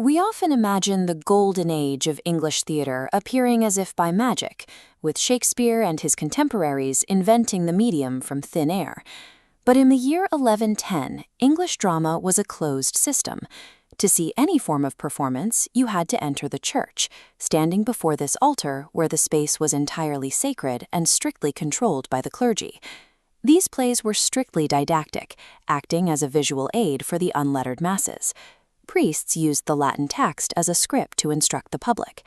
We often imagine the golden age of English theater appearing as if by magic, with Shakespeare and his contemporaries inventing the medium from thin air. But in the year 1110, English drama was a closed system. To see any form of performance, you had to enter the church, standing before this altar where the space was entirely sacred and strictly controlled by the clergy. These plays were strictly didactic, acting as a visual aid for the unlettered masses. Priests used the Latin text as a script to instruct the public.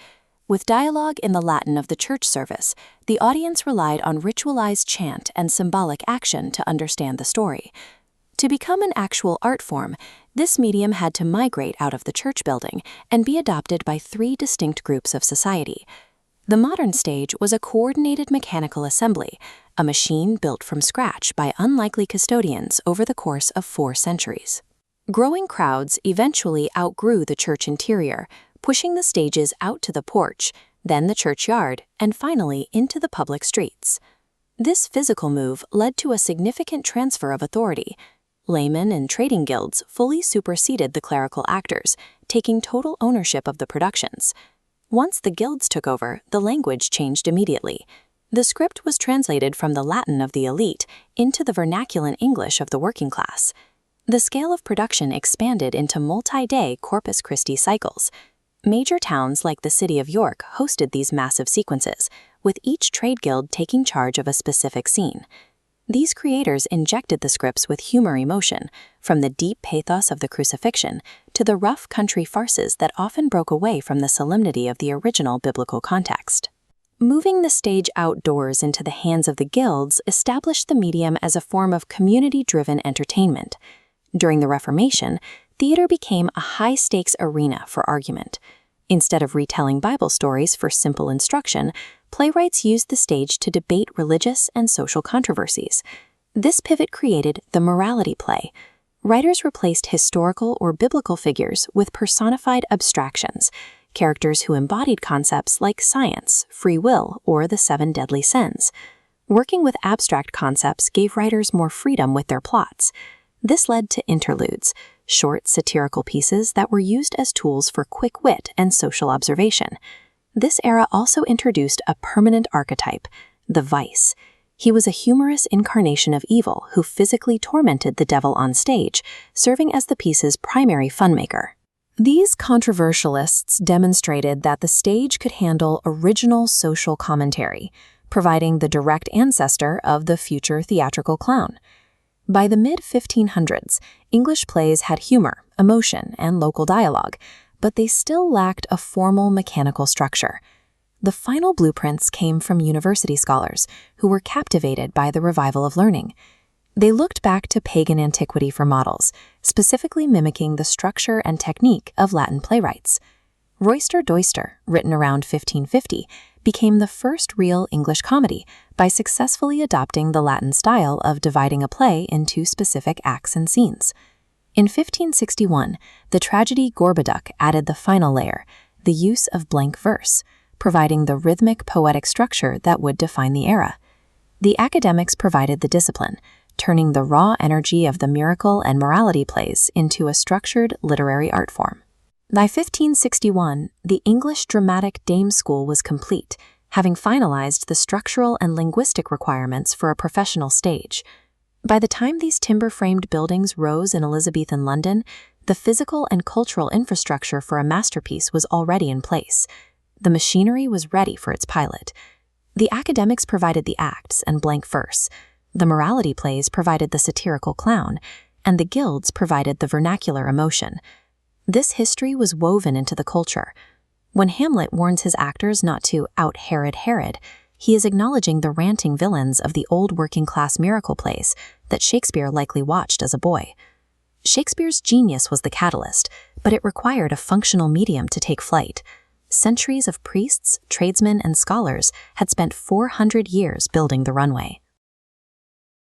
With dialogue in the Latin of the church service, the audience relied on ritualized chant and symbolic action to understand the story. To become an actual art form, this medium had to migrate out of the church building and be adopted by three distinct groups of society. The modern stage was a coordinated mechanical assembly, a machine built from scratch by unlikely custodians over the course of 4 centuries. Growing crowds eventually outgrew the church interior, pushing the stages out to the porch, then the churchyard, and finally into the public streets. This physical move led to a significant transfer of authority. Laymen and trading guilds fully superseded the clerical actors, taking total ownership of the productions. Once the guilds took over, the language changed immediately. The script was translated from the Latin of the elite into the vernacular English of the working class. The scale of production expanded into multi-day Corpus Christi cycles. Major towns like the city of York hosted these massive sequences, with each trade guild taking charge of a specific scene. These creators injected the scripts with humor emotion, from the deep pathos of the crucifixion to the rough country farces that often broke away from the solemnity of the original biblical context. Moving the stage outdoors into the hands of the guilds established the medium as a form of community-driven entertainment. During the Reformation, theater became a high-stakes arena for argument. Instead of retelling Bible stories for simple instruction, playwrights used the stage to debate religious and social controversies. This pivot created the morality play. Writers replaced historical or biblical figures with personified abstractions, characters who embodied concepts like science, free will, or the 7 deadly sins. Working with abstract concepts gave writers more freedom with their plots. This led to interludes, short satirical pieces that were used as tools for quick wit and social observation. This era also introduced a permanent archetype, the vice. He was a humorous incarnation of evil who physically tormented the devil on stage, serving as the piece's primary funmaker. These controversialists demonstrated that the stage could handle original social commentary, providing the direct ancestor of the future theatrical clown. By the mid-1500s, English plays had humor, emotion, and local dialogue, but they still lacked a formal mechanical structure. The final blueprints came from university scholars who were captivated by the revival of learning. They looked back to pagan antiquity for models, specifically mimicking the structure and technique of Latin playwrights. Roister Doister, written around 1550, became the first real English comedy by successfully adopting the Latin style of dividing a play into specific acts and scenes. In 1561, the tragedy Gorboduc added the final layer, the use of blank verse, providing the rhythmic poetic structure that would define the era. The academics provided the discipline, turning the raw energy of the miracle and morality plays into a structured literary art form. By 1561, the English dramatic dame school was complete, having finalized the structural and linguistic requirements for a professional stage. By the time these timber-framed buildings rose in Elizabethan London, the physical and cultural infrastructure for a masterpiece was already in place. The machinery was ready for its pilot. The academics provided the acts and blank verse. The morality plays provided the satirical clown, and the guilds provided the vernacular emotion. This history was woven into the culture. When Hamlet warns his actors not to out-Herod Herod, he is acknowledging the ranting villains of the old working-class miracle plays that Shakespeare likely watched as a boy. Shakespeare's genius was the catalyst, but it required a functional medium to take flight. Centuries of priests, tradesmen, and scholars had spent 400 years building the runway.